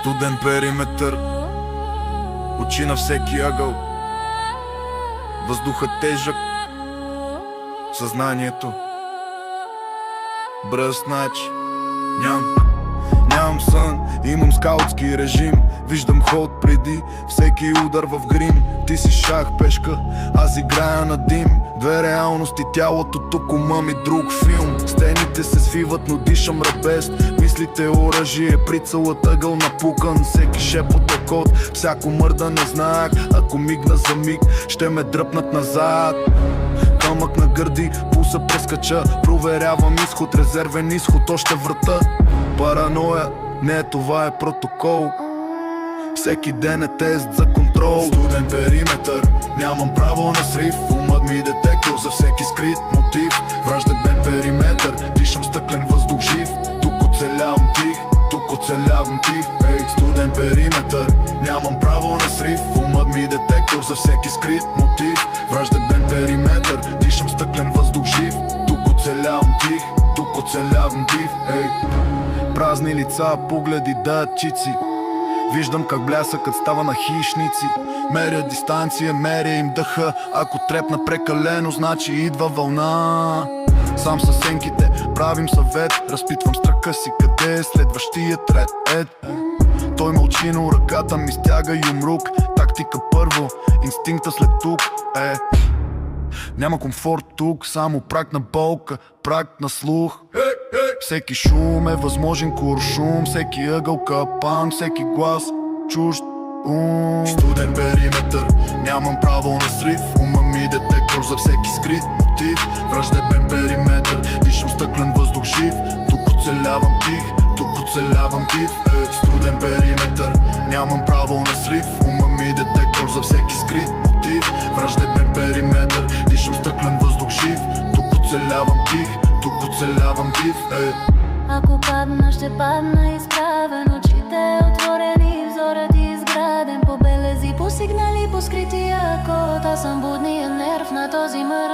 Студен периметър, очи на всеки ъгъл. Въздухът тежък, съзнанието бръснач. Нямам сън, имам скаутски режим. Виждам ход преди всеки удар в грим. Ти си шах пешка, аз играя на дим. Две реалности, тялото тук, ума ми друг филм. Стените се свиват, но дишам ръбест. Мислите оръжие, прицелът ъгъл напукан. Всеки шепот е код, всяко мърдане знак. Ако мигна за миг, ще ме дръпнат назад. Камък на гърди, пулса прескача. Проверявам изход, резервен изход, още врата. Параноя, не, това е протокол. Всеки ден е тест за контрол. Студен периметър, нямам право на срив. Умът ми детектор за всеки скрит мотив. Враждебен периметър, дишам стъклен въздух жив. Тук оцелявам тих, тук оцелявам тих. Ей, студен периметър, нямам право на срив. Умът ми детектор за всеки скрит мотив. Враждебен периметър, дишам стъклен въздух жив. Тук оцелявам тих, тук оцелявам тих. Ей, празни лица, погледи датчици. Виждам как блясъкът става на хищници. Меря дистанция, меря им дъха. Ако трепна прекалено, значи идва вълна. Сам със сенките правим съвет. Разпитвам страха си, къде е следващият ред. Той мълчи, но ръката ми стяга юмрук. Тактика първо, инстинкта след тук. Няма комфорт тук, само прак на болка, прак на слух. Всеки шум е възможен куршум. Всеки ъгъл капан, всеки глас чужд ум. Студен периметър, нямам право на срив. Ума ми детектор за всеки скрит мотив. Враждебен периметър, дишам стъклен въздух жив. Тук оцелявам тих, тук оцелявам тих. Студен периметър, нямам право на срив. Ума ми детектор за всеки скрит мотив. Враждебен периметър, дишам стъклен въздух жив. Тук оцелявам тих, тук оцелявам бив. Ако падна, ще падна изправен. Очите отворени, взорът изграден. По белези, по сигнали, по скрития код. Аз съм будния нерв на този мър.